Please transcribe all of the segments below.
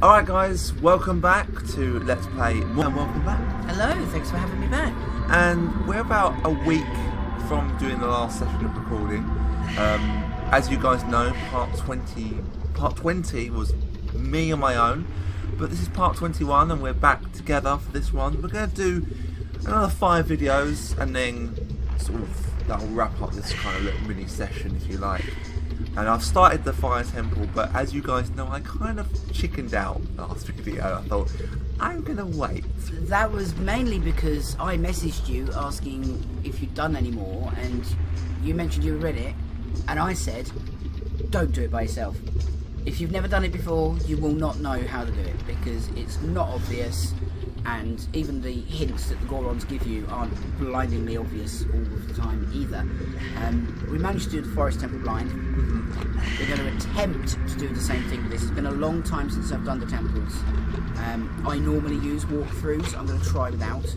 Alright guys, welcome back to Let's Play More, and welcome back. Hello, thanks for having me back. And we're about a week from doing the last session of recording. As you guys know, part 20 was me on my own, but this is part 21 and we're back together for this one. We're going to do another 5 videos and then sort of that'll wrap up this kind of little mini session, if you like. And I've started the fire temple, but as you guys know, I kind of chickened out last video. I thought, I'm gonna wait. That was mainly because I messaged you asking if you'd done any more, and you mentioned you had read it, and I said, don't do it by yourself. If you've never done it before, you will not know how to do it, because it's not obvious, and even the hints that the Gorons give you aren't blindingly obvious all of the time either. We managed to do the forest temple blind. We're going to attempt to do the same thing with this. It's been a long time since I've done the temples. I normally use walkthroughs. I'm going to try without.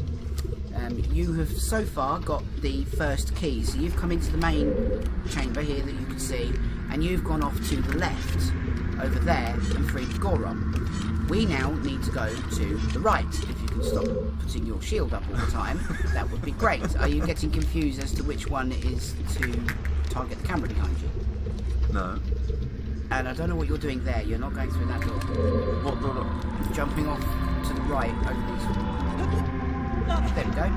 You have so far got the first key, so you've come into the main chamber here that you can see, and you've gone off to the left over there and freed the Goron. We now need to go to the right. If you can stop putting your shield up all the time, that would be great. Are you getting confused as to which one is to target the camera behind you? No. And I don't know what you're doing there. You're not going through that door. What door? Jumping off to the right over these. There we go.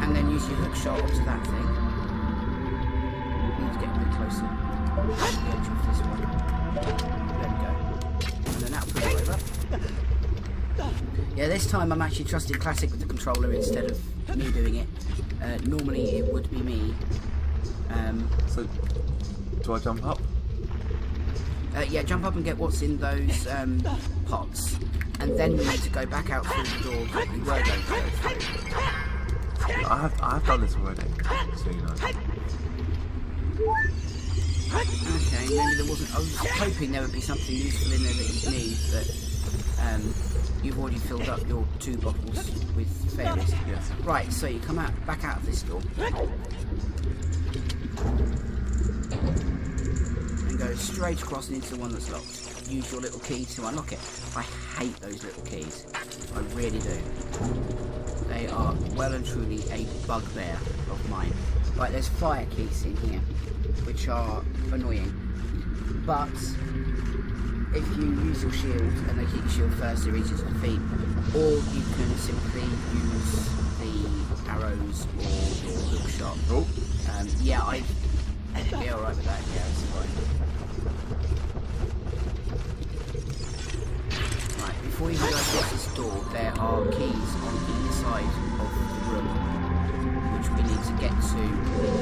And then use your hook shot onto that thing. You need to get a bit closer to the edge of this one. There we go. And then that'll pull you over. Yeah, this time I'm actually trusting Classic with the controller instead of me doing it. Normally it would be me. So, do I jump up? Yeah, jump up and get what's in those pots. And then we need to go back out through the door that we were going to go through. I have done this already, so you know. Okay, maybe there wasn't. I was hoping there would be something useful in there that you'd need, but you've already filled up your 2 bottles with fairies. Yes. Right, so you come back out of this door and go straight across and into the one that's locked. Use your little key to unlock it. I hate those little keys. I really do. They are well and truly a bugbear of mine. Right, there's fire keys in here, which are annoying. But if you use your shield and they keep your shield first, it reaches your feet. Or you can simply use the arrows or your hook shot. Oh. Yeah, I'd be alright with that. Yeah, that's fine. Right, before you go across this door, there are keys on either side of the room, which we need to get to.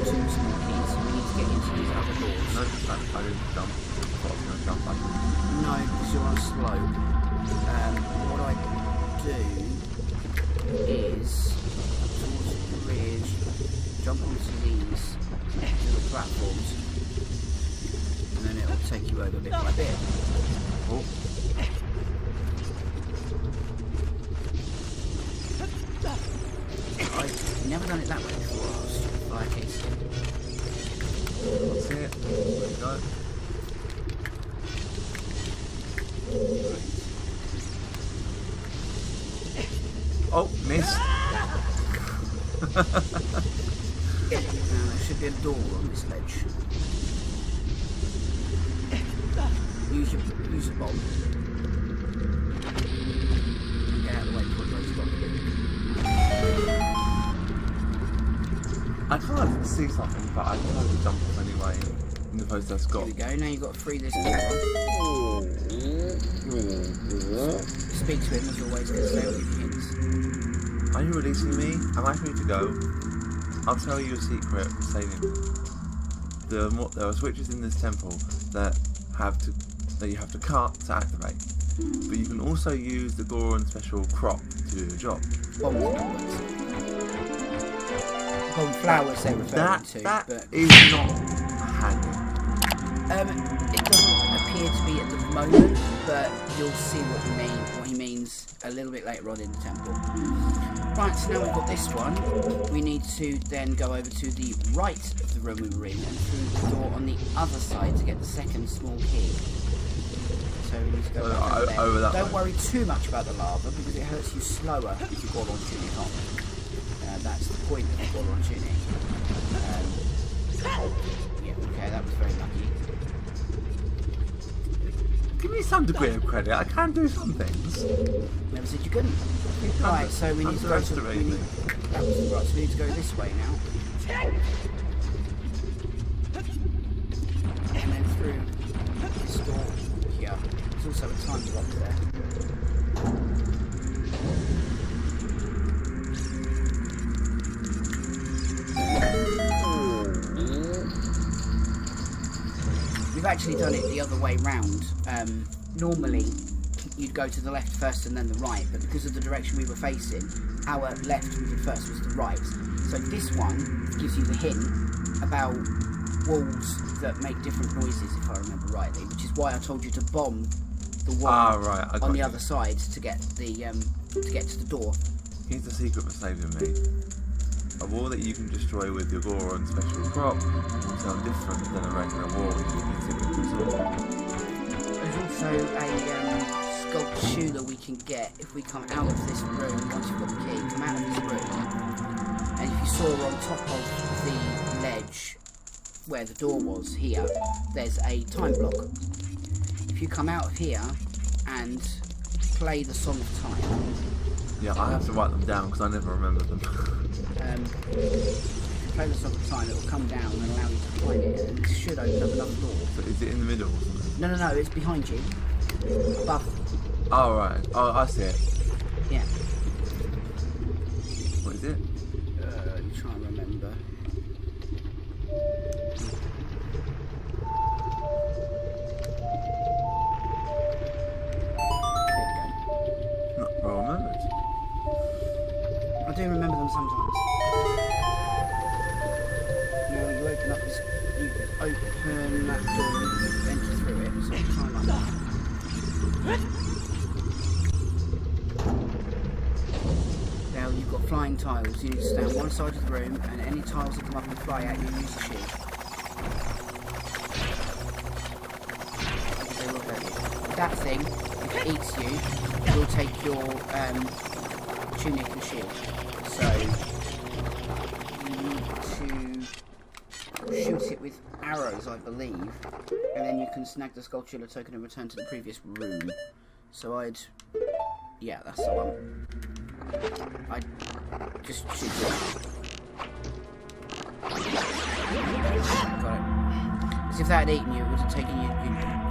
2 small keys. We need to get into these other doors. No, I didn't jump. I thought I was going to jump back. No, because you're on a slope. What I do is towards the bridge, jump onto these little platforms, and then it'll take you over bit by bit. Oh. I've never done it that way before. Stupid fire keys. That's it. There we go. Oh, missed. There should be a door on this ledge. Use your bomb. Get out of the way before it goes stop. I can't see something, but I can only jump off anyway in the post I've got. Here we go, now you've got to free this door. Speak to him as always, because they'll give you hints. Are you releasing me? Am I free to go? I'll tell you a secret, saving. There are switches in this temple that you have to cut to activate. But you can also use the Goron special crop to do the job. Golden flowers they're referring to. That but is not handy. it doesn't appear to be at the moment, but you'll see what he means a little bit later on in the temple. Right, so now we've got this one. We need to then go over to the right of the room we were in and through the door on the other side to get the second small key. so we need to go So, back over there. over that Don't way. worry too much about the lava because it hurts you slower if you Goron tuning on. That's the point of Goron tuning. Yeah, okay, that was very lucky. Give me some degree of credit. I can do some things. Never said you couldn't. Right, so we need to go to that was right, so we need to go this way now. And then through this door here. There's also a time block there. We've actually done it the other way round. Normally, you'd go to the left first and then the right, but because of the direction we were facing, our left we did first was the right. So this one gives you the hint about walls that make different noises, if I remember rightly, which is why I told you to bomb the wall on the other side to get the to get to the door. Here's the secret for saving me. A wall that you can destroy with your Goron special crop will sound different than a regular wall if you hit it with the sword. There's also a sculpture that we can get if we come out of this room, once you've got the key, come out of this room, and if you saw on top of the ledge where the door was here, there's a time block. If you come out of here and play the Song of Time. Yeah, I have to write them down because I never remember them. If you play the Song of Time, it will come down and allow you to find it, and it should open up another door. So is it in the middle or something? No, it's behind you. Above. Oh, right. Oh, I see it. Yeah. What is it? Let me try and remember. Not well remembered. I do remember them sometimes. Now you open up this, you open that door and you enter through it, so I'll try like that. Now you've got flying tiles, you need to stay on one side of the room and any tiles that come up and fly out you use the shield. They will hurt you. That thing, if it eats you, will take your tunic and shield. So you need to shoot it with arrows, I believe, and then you can snag the sculpture token and return to the previous room. So yeah, that's the one. I'd just shoot it. Got it. Because if that had eaten you, it would have taken your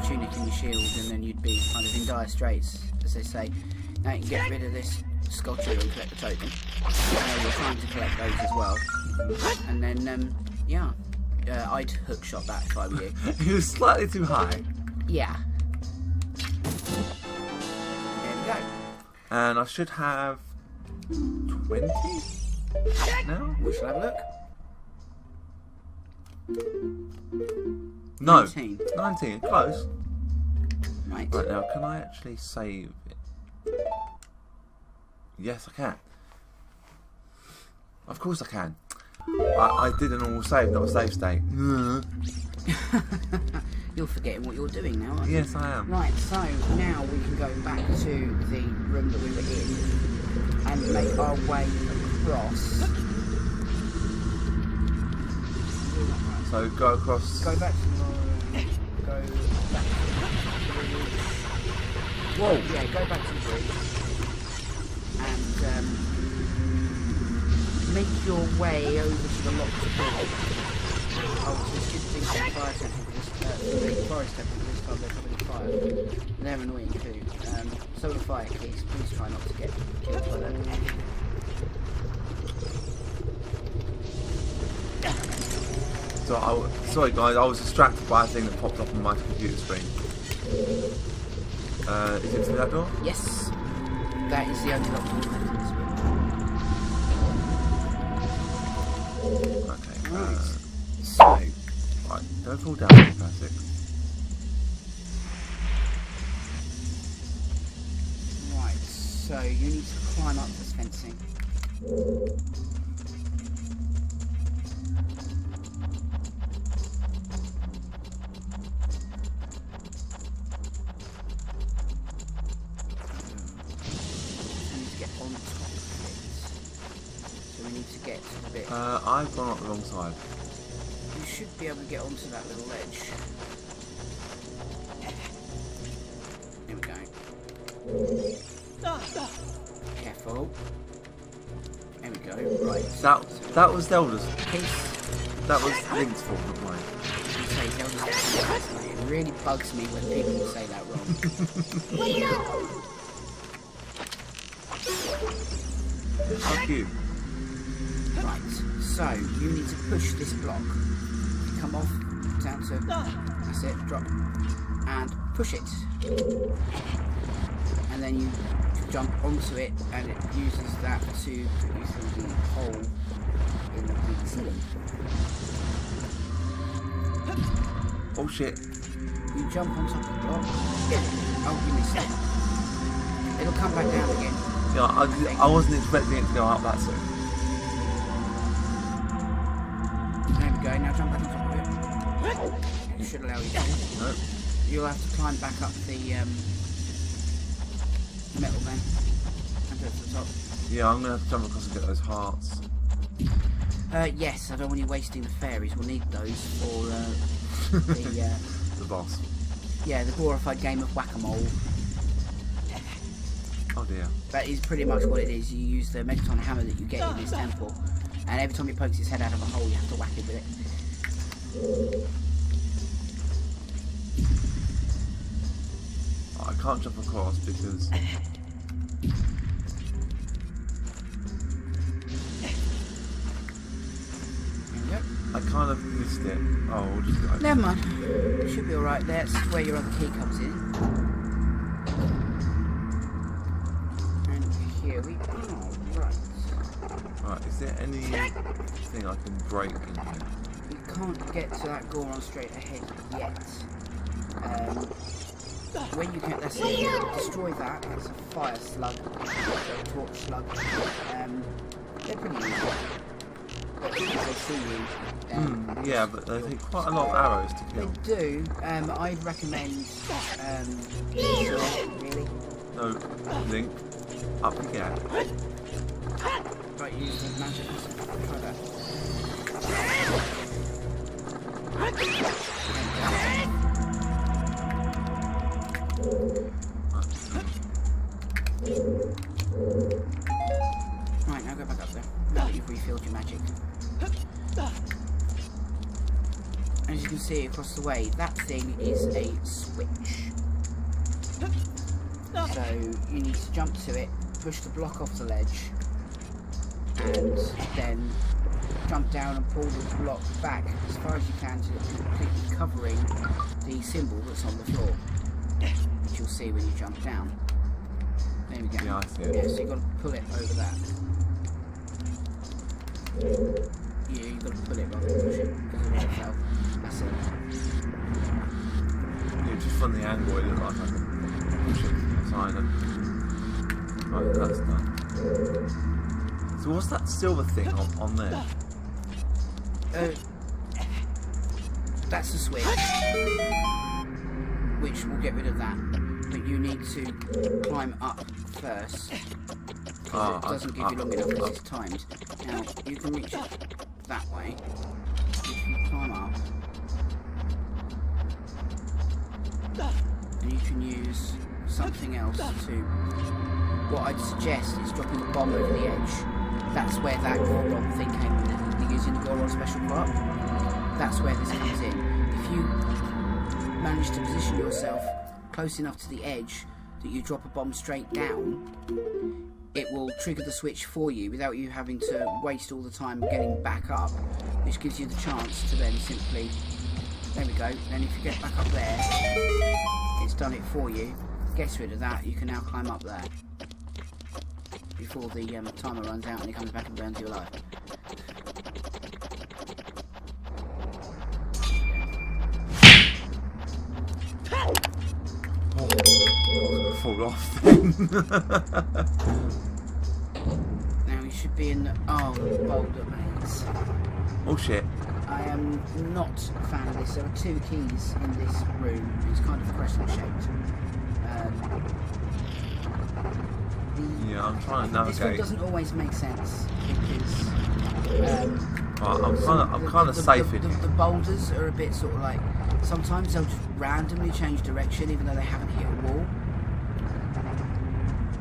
tunic and your shield, and then you'd be kind of in dire straits, as they say. Now you can get rid of this sculpture and collect the token. We're trying to collect those as well. And then, yeah, I'd hookshot that if I were you. It was slightly too high. Yeah. There we go. And I should have 20 now? We shall have a look. No. 19. 19. Close. Right. Right, now can I actually save it? Yes, I can. Of course I can. I did a normal save, not a save state. You're forgetting what you're doing now, aren't you? Yes, I am. Right, so now we can go back to the room that we were in and make our way across. So go across. Go back to the... Go back to the... Whoa! Yeah, go back to the bridge. And make your way over to the locked door. Oh, so this thing from the fire temple, the forest temple, this time they're covered in fire. They're annoying too. So the fire keys, please try not to get killed by them. So sorry guys, I was distracted by a thing that popped up on my computer screen. Is it through that door? Yes. That is the only locked door left in this room. Okay. Right. So, right, don't fall down, classic. Right, so you need to climb up this fencing. I've gone up the wrong side. You should be able to get onto that little ledge. Here we go. Careful. There we go. Right. That was Zelda's. Peace. That was Link's fault, not mine. Say Zelda's. It really bugs me when people say that wrong. Fuck you. Right, so you need to push this block. Come off, down to, that's it, drop, and push it. And then you jump onto it, and it uses that to put you through the hole in the ceiling. Oh shit. You jump on top of the block. Oh, you missed it. It'll come back down again. Yeah, I wasn't expecting it to go up that soon. There we go, now jump back on top of it. It should allow you to. Nope. You'll have to climb back up the metal then. And go to the top. Yeah, I'm going to have to jump across and get those hearts. Yes, I don't want you wasting the fairies. We'll need those for The boss. Yeah, the glorified game of whack-a-mole. Oh dear. That is pretty much what it is. You use the Megaton hammer that you get in this temple, and every time he pokes his head out of a hole, you have to whack it with it. I can't jump across because... I kind of missed it. Oh, we'll just go. Never mind. It should be alright. That's where your other key comes in. And here we are. Right. Right, is there anything I can break in here? You can't get to that Goron straight ahead yet. When you can, that's it. Destroy that. It's a fire slug. A torch slug. They're pretty easy. But they see you. Yeah, but they take quite a lot of arrows to kill. They do. I'd recommend. Really? No, Link. Up you get. Right, use the magic. Try that. Right, now go back up there. Now that you've refilled your magic. As you can see across the way, that thing is a switch. So you need to jump to it, push the block off the ledge, and then jump down and pull the block back as far as you can to completely covering the symbol that's on the floor, which you'll see when you jump down. There we go. Yeah, I see it. Yeah, so you've got to pull it over that. Yeah, you've got to pull it rather than push it, because it fell. That's it. Yeah, just from the angle it looked like I could push it aside and... Right, that's done. So what's that silver thing on there? That's the switch, which will get rid of that. But you need to climb up first, because it doesn't give you long enough because it's timed. Now, you can reach it that way. If you climb up, and you can use something else to... What I'd suggest is dropping a bomb over the edge. That's where that Goron thing came in. You're using the Goron special prop. That's where this comes in. If you manage to position yourself close enough to the edge that you drop a bomb straight down, it will trigger the switch for you without you having to waste all the time getting back up, which gives you the chance to then simply... There we go. Then if you get back up there, it's done it for you. Gets rid of that. You can now climb up there before the timer runs out and it comes back and burns you alive. Oh, I was going to fall off then. Now you should be in the... Oh, the boulder maze. Oh shit. I am not a fan of this. There are two keys in this room. It's kind of crescent shaped. Yeah, I'm trying to This one navigate. doesn't always make sense because Right, I'm kind of safe in here. the boulders are a bit sort of like, sometimes they'll just randomly change direction even though they haven't hit a wall.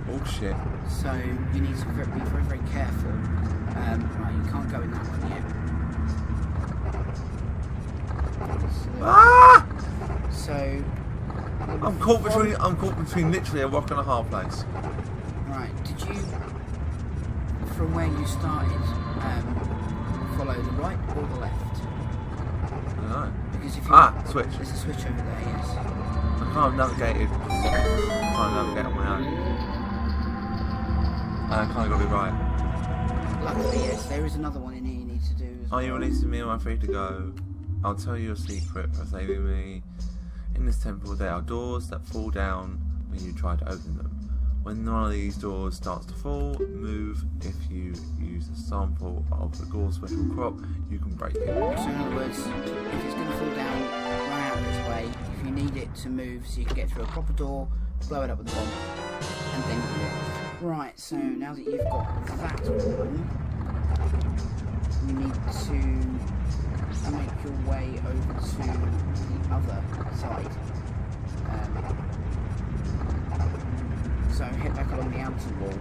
Oh shit. So you need to be very, very careful. Right, you can't go in that one yet. Ah! So I'm caught between literally a rock and a hard place. right, did you, from where you started, follow the right or the left? I don't know. Because if you Switch. there's a switch over there, yes. I can't have navigated. I'm trying to navigate on my own. I kind of got to be right. Luckily, yes, there is another one in here you need to do as Are you well. releasing me or am I free to go? I'll tell you a secret for saving me. In this temple there are doors that fall down when you try to open them. When one of these doors starts to fall, move. If you use a sample of the Gore special crop, you can break it. So in other words, if it's going to fall down, run out this way. If you need it to move so you can get through a proper door, blow it up with a bomb, and then you do it. Right, so now that you've got that one, you need to make your way over to the other side. So head back along the outer wall,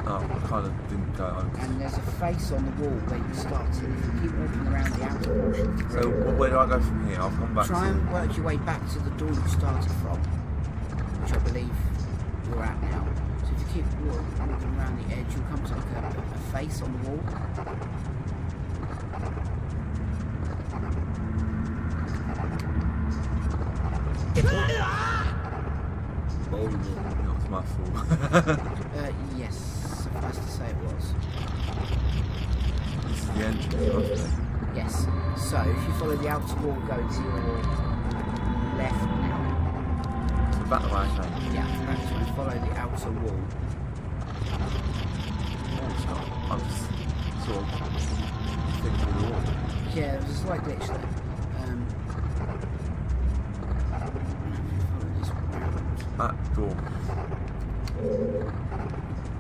Oh, I kind of didn't go over. and there's a face on the wall where you started. If you keep walking around the outer portion, So where do I go from here? I'll come back try to... and work your way back to the door you started from, which I believe you're at now. So if you keep walking around the edge, you'll come to like a face on the wall. Oh, that was my fault. Yes, suffice to say it was. This is the entrance, wasn't it? Yes. So if you follow the outer wall going to your left now. So back the way I came. Yeah, back to and follow the outer wall. I'm just sort of thinking through the wall. Yeah, there's a slight glitch there. Follow this round. That door. I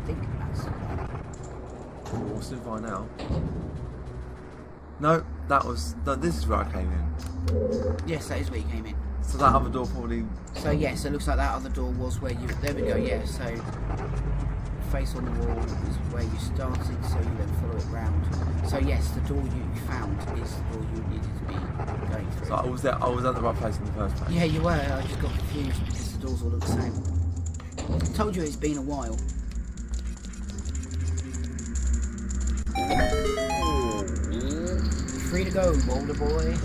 think that's What's if I now? No, this is where I came in. yes, that is where you came in. So that other door probably... So yes, it looks like that other door was where you. There we go. Yeah. So face on the wall is where you started. So you then follow it round. So yes, the door you found is the door you needed to be going through. So I was at the right place in the first place. Yeah, you were. I just got confused because the doors all look the same. I told you it's been a while. Free to go, boulder boy.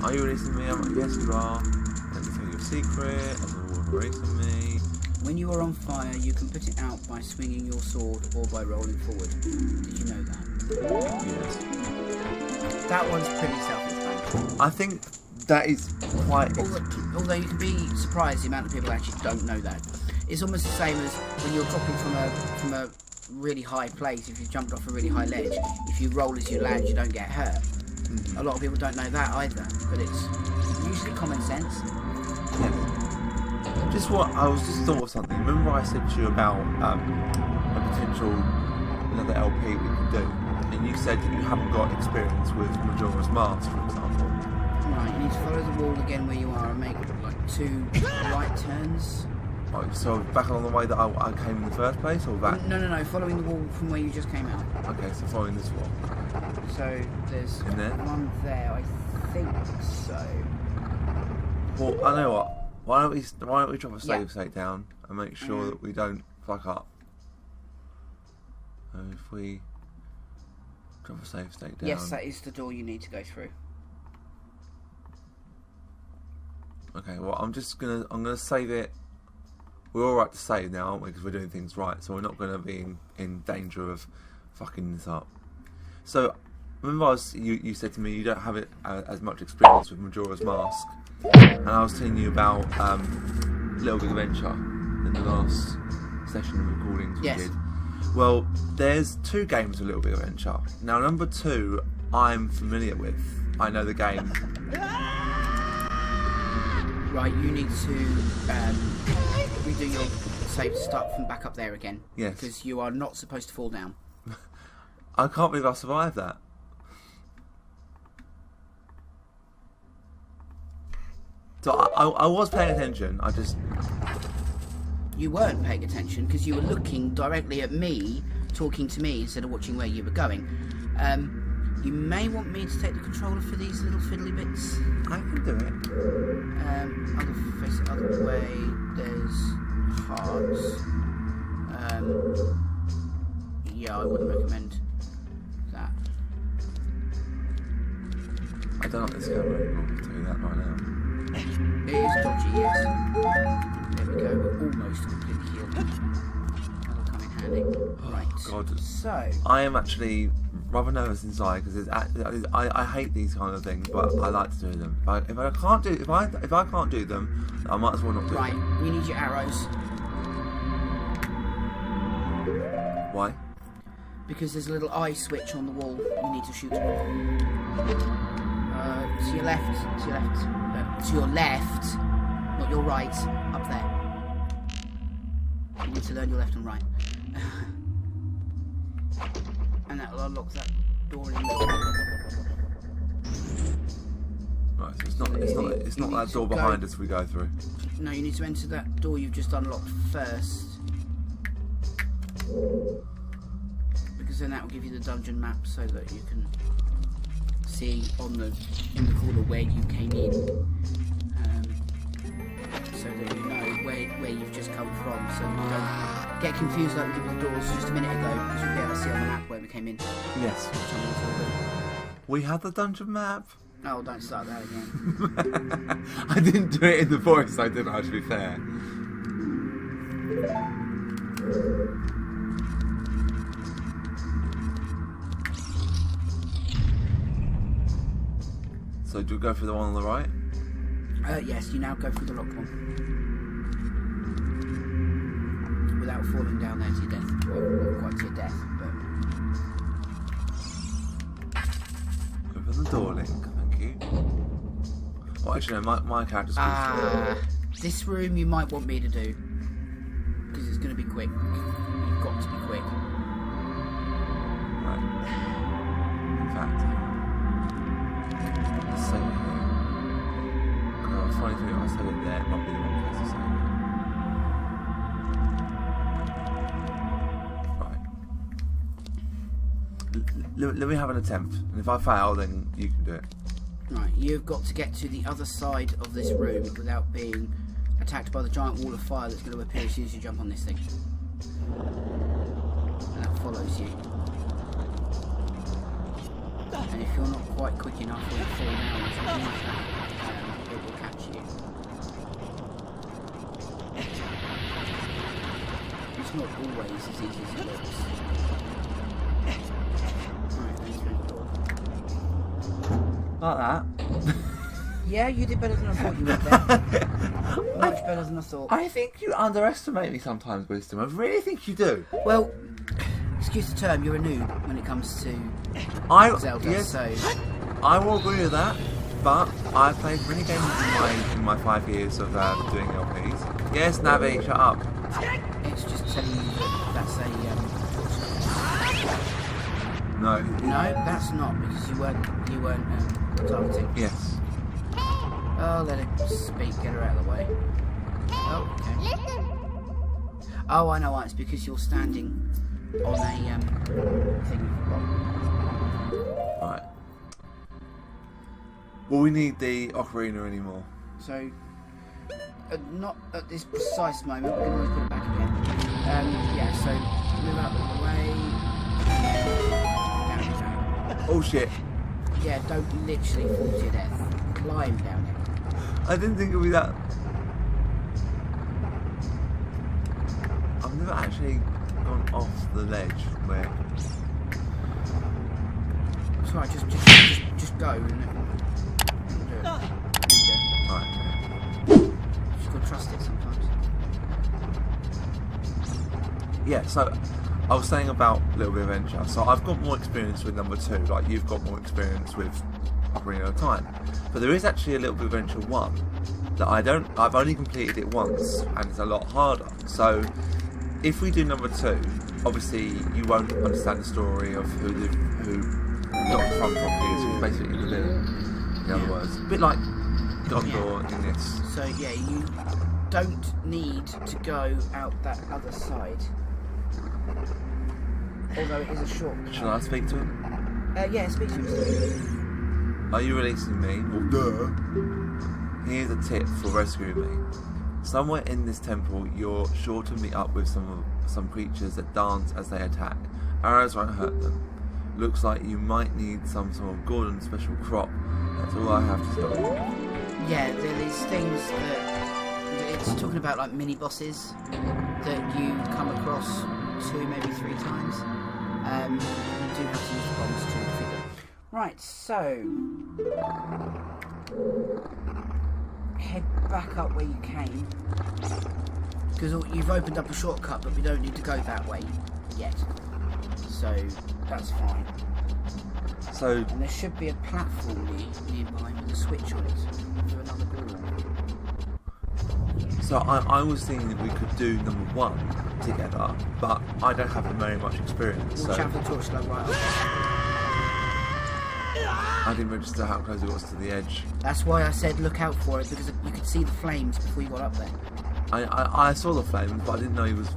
Are you releasing me? I'm like, yes you are. Let me tell you a secret, and then you're releasing me. When you are on fire, you can put it out by swinging your sword or by rolling forward. Did you know that? Yes. That one's pretty self-explanatory. I think that is quite... Although you can be surprised the amount of people actually don't know that. It's almost the same as when you're dropping from a really high place. If you jumped off a really high ledge, if you roll as you land, you don't get hurt. A lot of people don't know that either, but it's usually common sense. Yeah. I was just thought of something. Remember I said to you about a potential another LP we could do, and you said that you haven't got experience with Majora's Mask, for example. Right, you need to follow the wall again where you are and make like 2 right turns. Right, so back along the way that I came in the first place, or back? No, following the wall from where you just came out. Okay, so following this wall. So there's In there? one there, I think so. Well, I know what. Why don't we drop a save Yeah. state down and make sure that we don't fuck up. If we drop a save state down. Yes, that is the door you need to go through. Okay, well I'm gonna save it. We're all right to save now, aren't we? Because we're doing things right, so we're not gonna be in danger of fucking this up. So remember, you said to me you don't have as much experience with Majora's Mask, and I was telling you about Little Big Adventure in the last session of recordings we Yes. did. Well, there's 2 games of Little Big Adventure. Now, number 2, I'm familiar with. I know the game. Right, you need to redo your save to start from back up there again. Yes. Because you are not supposed to fall down. I can't believe I survived that. So I was paying attention. I just... You weren't paying attention because you were looking directly at me, talking to me instead of watching where you were going. You may want me to take the controller for these little fiddly bits. I can do it. Face the other way. There's hearts. Yeah, I wouldn't recommend that. I don't like this camera anymore, I'll tell you that right now. It is dodgy, yes. There we go, we're almost completely healed. That'll come in handy. Right. God. So I am actually rather nervous inside because I hate these kind of things, but I like to do them. If I can't do them, I might as well not do right, them. you need your arrows. Why? Because there's a little eye switch on the wall. You need to shoot. To your left. To your left, not your right. Up there. You need to learn your left and right. And that will unlock that door in the middle. Right, so it's not that door behind us we go through. No, you need to enter that door you've just unlocked first. Because then that will give you the dungeon map so that you can see in the corner where you came in. So that you know where you've just come from, so you don't get confused like we did with the doors just a minute ago, because you'll be able to see on the map where we came in. Yes. We had the dungeon map. Oh, don't start that again. I didn't do it in the voice, I didn't, to be fair. So do we go for the one on the right? Yes, you now go through the locked one. Without falling down there to your death. Well, not quite to your death, but... Open the door, Link, thank you. Oh, actually no, my character's this room you might want me to do. Because it's going to be quick. You've got to be quick. Right. In fact, let's save it here. I was trying to think if I save it there, it might be the wrong place to save it. Right. Let me have an attempt, and if I fail, then you can do it. Right, you've got to get to the other side of this room without being attacked by the giant wall of fire that's going to appear as soon as you jump on this thing. And that follows you. And if you're not quite quick enough or you fall down or something like that, it will catch you. It's not always as easy as it looks. Right, then through the door. Like that. Yeah, you did better than I thought you would there. Much better than I thought. I think you underestimate me sometimes, Wisdom. I really think you do. Well, excuse the term, you're a noob when it comes to Zelda, yes, so... I will agree with that, but I've played many games in my 5 years of doing LPs. Yes, Navi, shut up. It's just telling you that that's a... No. No, that's not, because you weren't targeting. Yes. Oh, let it speak, get her out of the way. Oh, okay. Oh, I know why, it's because you're standing on a thing. Right. Will we need the Ocrina anymore? So, not at this precise moment, we can always put it back again. Yeah, so move out of the way. Down. Oh shit. Yeah, don't literally fall to your death. Climb down it. I didn't think it would be that. I've never actually gone off the ledge where. It's alright, just go and do it. There you go. Right. Just gotta trust it sometimes. Yeah, so I was saying about Little Bit Adventure. So I've got more experience with number 2, like you've got more experience with Ocarina of Time. But there is actually a Little Bit Adventure 1, that I've only completed it once, and it's a lot harder. So if we do number 2, obviously you won't understand the story of who Dr. Fun is, who's basically the villain. In other words, a bit like Gondor in this. So yeah, you don't need to go out that other side. Although it is a shortcut. Shall I speak to him? Yeah, speak to him. Are you releasing me? Well, duh. Here's a tip for rescuing me. Somewhere in this temple, you're sure to meet up with some creatures that dance as they attack. Arrows won't hurt them. Looks like you might need some sort of golden special crop. That's all I have to stop. Yeah, there are these things that it's talking about, like mini bosses that you come across 2, maybe 3 times. You do have to use the bombs to defeat them. Right, so head back up where you came, because you've opened up a shortcut, but we don't need to go that way yet. So that's fine. So and there should be a platform nearby with a switch on it for another door. So I was thinking that we could do number 1 together, but I don't have very much experience. Watch So out for the torchlight right up. I didn't register how close it was to the edge. That's why I said look out for it, because you could see the flames before you got up there. I saw the flames, but I didn't know he was.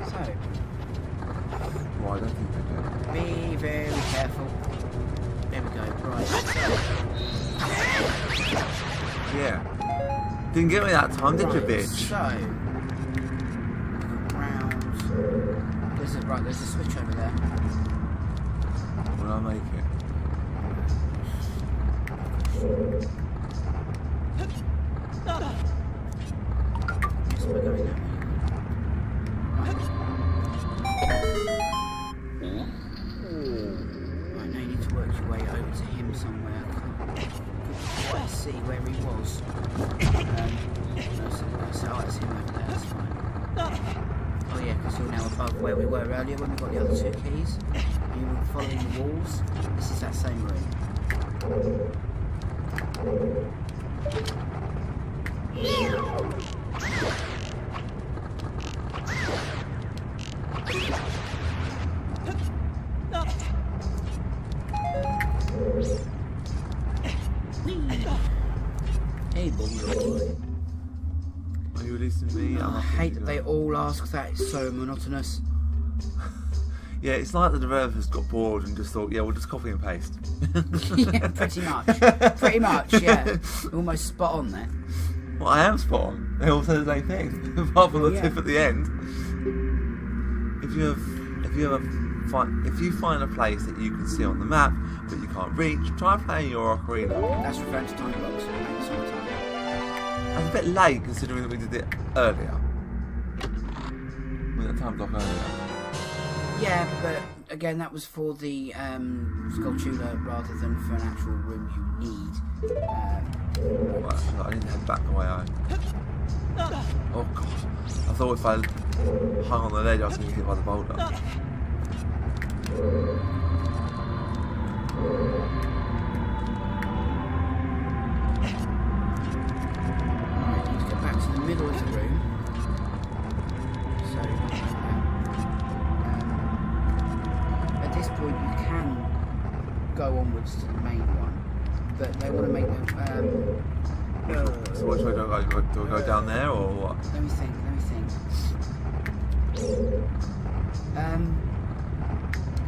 So, Well, I don't think they do. be very careful. There we go, right. Yeah. Didn't get me that time, did you, bitch? So, round. There's a switch over there. Will I make it? Yes, we're going that way. Right, now you need to work your way over to him somewhere. I couldn't quite see where he was. So that's him over there, that's fine. Oh yeah, because you're now above where we were earlier when we got the other 2 keys. You were following the walls. This is that same room. Hey, boy. Are you releasing me? I hate that they all ask that. It's so monotonous. Yeah, it's like the developers got bored and just thought, yeah, we'll just copy and paste. Yeah, pretty much. Pretty much, yeah. Almost spot on there. Well, I am spot on. They all say the same thing, apart from the tip at the end. If you find a place that you can see on the map but you can't reach, try playing your Ocrina. That's referring to time blocks. That's a bit late considering that we did it earlier. We did a time block earlier. Yeah, but again, that was for the sculptura rather than for an actual room you need. Well, I didn't head back the way I. Oh god! I thought if I hung on the ledge, I was going to get hit by the boulder. Right, you need to get back to the middle of the room. So, at this point, you can go onwards to the main one, but they want to make them. So which way do I go? Do I go down there or what? Let me think.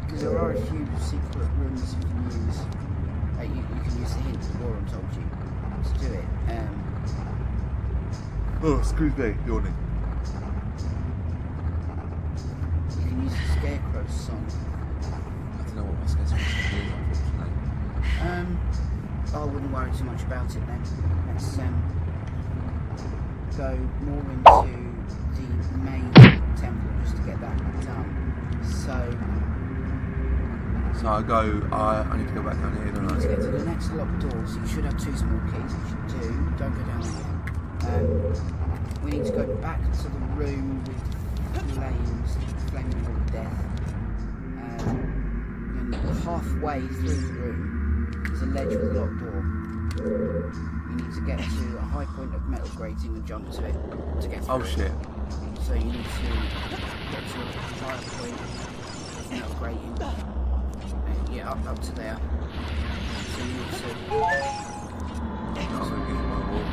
Because there are a few secret rooms you can use. You can use the hint that Warren told you to do it. Oh, excuse me, yawning. You can use the Scarecrow song. I don't know what my Scarecrow song is, unfortunately. I wouldn't worry too much about it then. Let's go more into the main temple just to get that done. So I need to go back down here, don't to I? get to the next locked door, so you should have 2 small keys, which you do. Don't go down there. We need to go back to the room with flames of death. And halfway through the room, there's a ledge with a locked door. You need to get to a high point of metal grating and jump to it to get through. Oh shit. So you need to get to a higher point of metal grating. Yeah, up to there. So you need to... I'm gonna get my wall.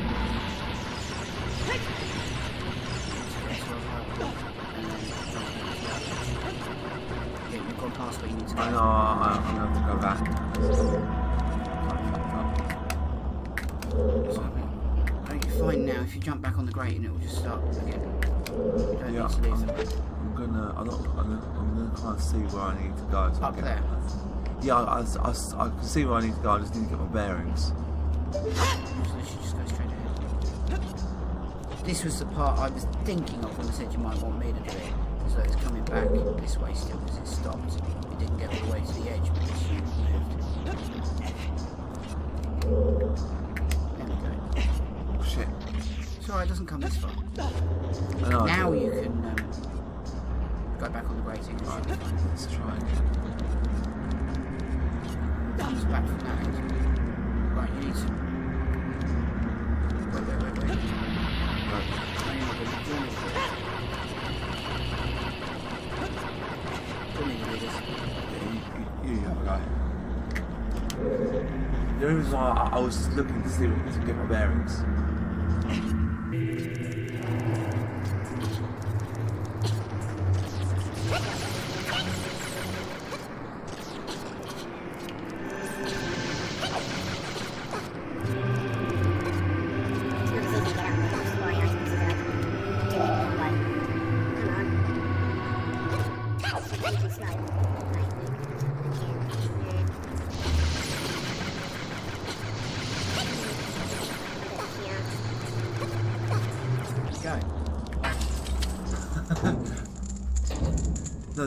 Yeah, you've gone past where you need to go. I know, I'm gonna have to go back. So, you're fine now. If you jump back on the grating, it will just start again. You don't need to leave them. I'm gonna kind of see where I need to go. So Up there? Yeah, I can see where I need to go. I just need to get my bearings. So you should just go straight ahead. This was the part I was thinking of when I said you might want me to do it. So it's coming back this way still because it stopped. It didn't get all the way to the edge because you moved. There we go. Oh shit. It's alright, it doesn't come this far. I know. Now you can go back on the grating. Right, let's try again. It comes back from that end. Right, you need to... Wait. Right. You have a go. The only reason why I was just looking to see to get my bearings.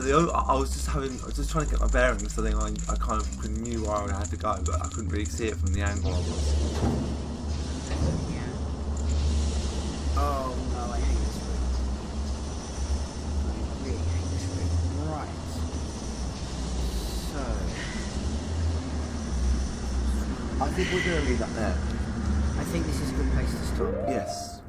No, I was just trying to get my bearings, so then I kind of knew where I had to go, but I couldn't really see it from the angle I was. Yeah. Oh no, I hate this room. I really hate this room. Right. So. I think we're going to leave that there. I think this is a good place to stop. Yes.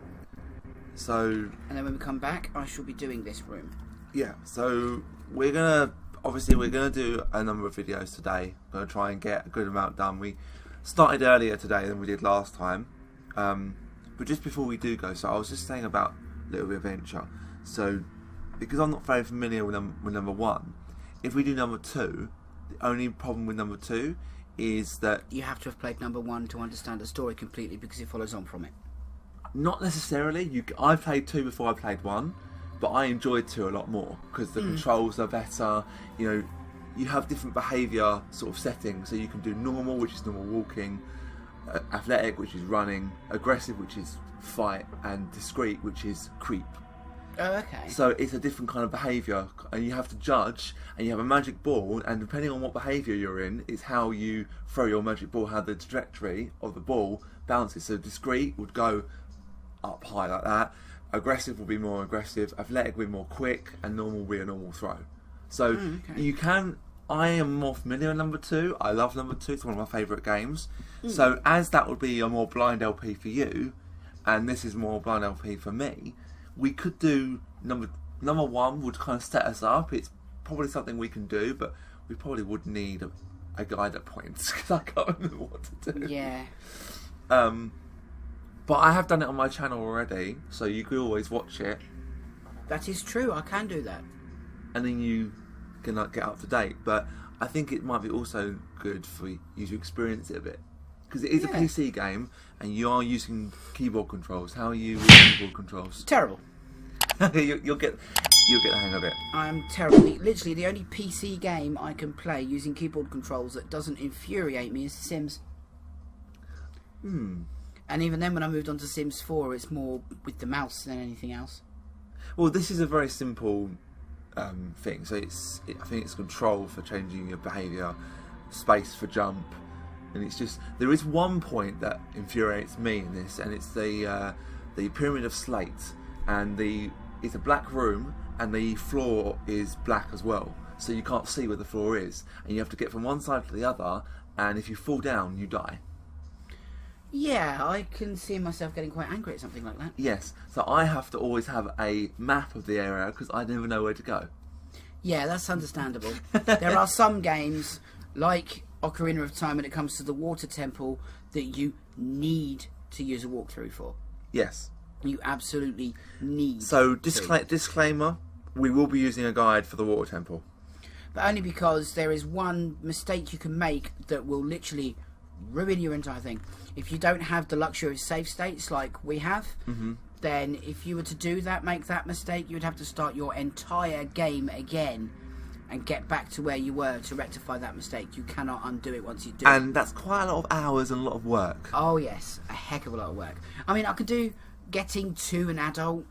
So. And then when we come back, I shall be doing this room. Yeah, so we're gonna do a number of videos today. We're gonna try and get a good amount done. We started earlier today than we did last time, but just before we do go, so I was just saying about Little Bit Adventure. So because I'm not very familiar with number one, if we do number two, the only problem with number two is that you have to have played number one to understand the story completely because it follows on from it. Not necessarily. I played two before I played one. But I enjoyed two a lot more because the controls are better. You know, you have different behaviour sort of settings. So you can do normal, which is normal walking, athletic, which is running, aggressive, which is fight, and discreet, which is creep. Oh, okay. So it's a different kind of behaviour, and you have to judge. And you have a magic ball, and depending on what behaviour you're in, is how you throw your magic ball, how the trajectory of the ball bounces. So discreet would go up high like that. Aggressive will be more aggressive, athletic will be more quick, and normal will be a normal throw. So you can. I am more familiar with number two. I love number two. It's one of my favourite games. So as that would be a more blind LP for you, and this is more blind LP for me, we could do number one. Would kind of set us up. It's probably something we can do, but we probably would need a guide at points because I can't remember what to do. Yeah. But I have done it on my channel already, so you could always watch it. That is true, I can do that. And then you can get up to date. But I think it might be also good for you to experience it a bit. Because it is a PC game, and you are using keyboard controls. How are you with keyboard controls? Terrible. You'll get the hang of it. I am terrible. Literally, the only PC game I can play using keyboard controls that doesn't infuriate me is Sims. And even then, when I moved on to Sims 4, it's more with the mouse than anything else. Well, this is a very simple thing. So I think it's control for changing your behaviour, space for jump, and it's just there is one point that infuriates me in this, and it's the pyramid of slate and the it's a black room, and the floor is black as well. So you can't see where the floor is, and you have to get from one side to the other. And if you fall down, you die. Yeah, I can see myself getting quite angry at something like that. Yes. So I have to always have a map of the area because I never know where to go. Yeah, that's understandable. There are some games, like Ocarina of Time, when it comes to the water temple, that you need to use a walkthrough for. Yes. You absolutely need So, to. disclaimer, we will be using a guide for the water temple. But only because there is one mistake you can make that will literally ruin your entire thing. If you don't have the luxury of save states like we have, then if you were to do that, make that mistake, you would have to start your entire game again and get back to where you were to rectify that mistake. You cannot undo it once you do it. And that's quite a lot of hours and a lot of work. Oh yes, a heck of a lot of work. I mean, I could do getting to an adult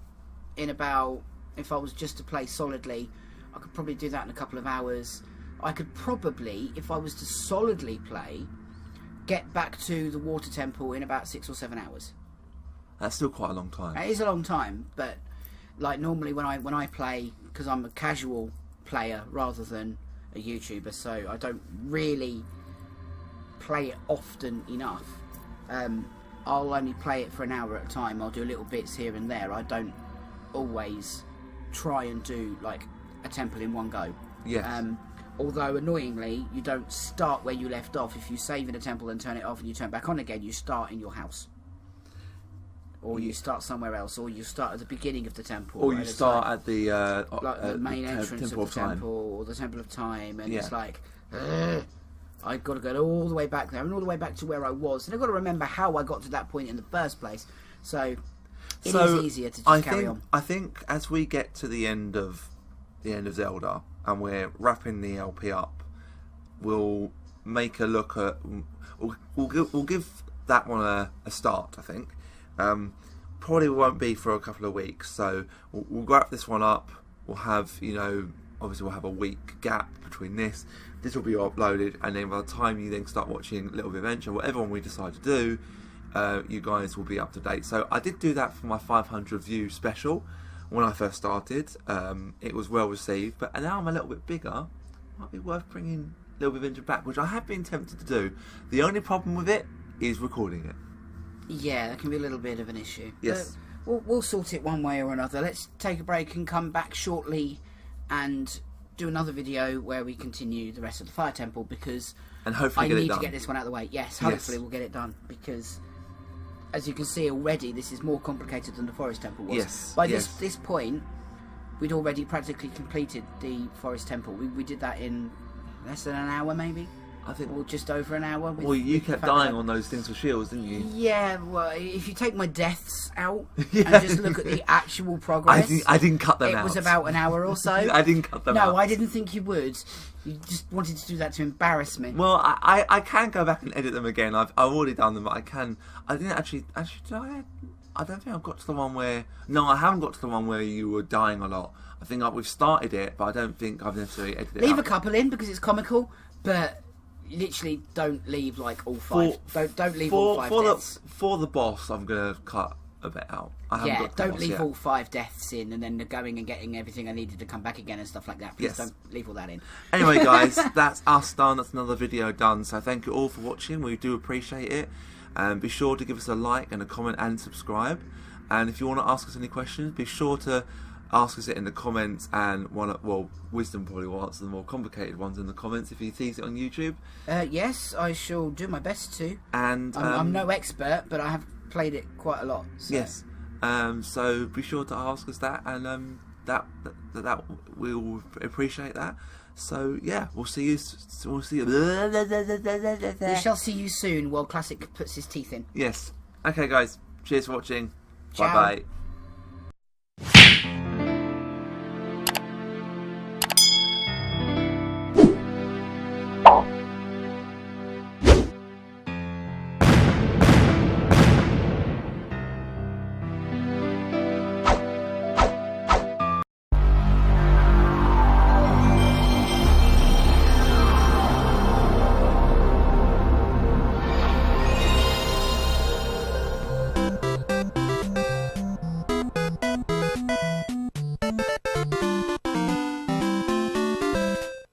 in about, if I was just to play solidly, I could probably do that in a couple of hours. I could probably, if I was to solidly play, get back to the water temple in about 6 or 7 hours. That's still quite a long time. It is a long time, but like normally when I play, because I'm a casual player rather than a YouTuber, so I don't really play it often enough. I'll only play it for an hour at a time. I'll do little bits here and there. I don't always try and do like a temple in one go. Yes. Although annoyingly, you don't start where you left off. If you save in a temple and turn it off and you turn back on again, you start in your house. Or you start somewhere else, or you start at the beginning of the temple. Or you start at the like the main entrance Temple of the temple, or the Temple of Time, and Yeah. it's like, I've got to go all the way back there, and all the way back to where I was, and I've got to remember how I got to that point in the first place. So it is easier to just carry on. I think as we get to the end of Zelda and we're wrapping the LP up, we'll make a look at. We'll give that one a start. I think. Probably won't be for a couple of weeks, so we'll wrap this one up. We'll have, obviously we'll have a week gap between this. This will be uploaded, and then by the time you then start watching Little Bit Adventure, whatever one we decide to do, you guys will be up to date. So I did do that for my 500 view special when I first started. It was well received, but now I'm a little bit bigger. Might be worth bringing Little Bit Adventure back, which I have been tempted to do. The only problem with it is recording it. Yeah, that can be a little bit of an issue. Yes. But we'll sort it one way or another. Let's take a break and come back shortly and do another video where we continue the rest of the Fire Temple, because And hopefully I get it need done. to get this one out of the way. Yes, hopefully we'll get it done, because as you can see already, this is more complicated than the Forest Temple was. Yes, By yes. this point, we'd already practically completed the Forest Temple. We did that in less than an hour, maybe? I think. Or just over an hour. Well, you kept dying on those things with shields, didn't you? Yeah, well, if you take my deaths out Yeah. and just look at the actual progress, I didn't cut them out. it was about an hour or so. I didn't cut them out. No, I didn't think you would. You just wanted to do that to embarrass me. Well, I can go back and edit them again. I've already done them, but I can. I didn't actually. I don't think I've got to the one where. No, I haven't got to the one where you were dying a lot. I think we've started it, but I don't think I've necessarily edited it. Leave a couple in because it's comical, but literally don't leave like all five. Don't leave all five deaths. For the boss, I'm gonna cut a bit out. I haven't got to the don't boss leave yet. all 5 deaths in and then going and getting everything I needed to come back again and stuff like that. Please Yes. don't leave all that in. Anyway, guys, that's us done. That's another video done. So thank you all for watching. We do appreciate it. Be sure to give us a like and a comment and subscribe. And if you want to ask us any questions, be sure to ask us it in the comments. And Wisdom probably will answer the more complicated ones in the comments if he sees it on YouTube. Yes, I shall do my best to. And I'm no expert, but I have played it quite a lot. So. Yes. So be sure to ask us that, and that we'll appreciate that. So yeah, we'll see you. We shall see you soon while Classic puts his teeth in. Yes. Okay, guys. Cheers for watching. Ciao. Bye bye.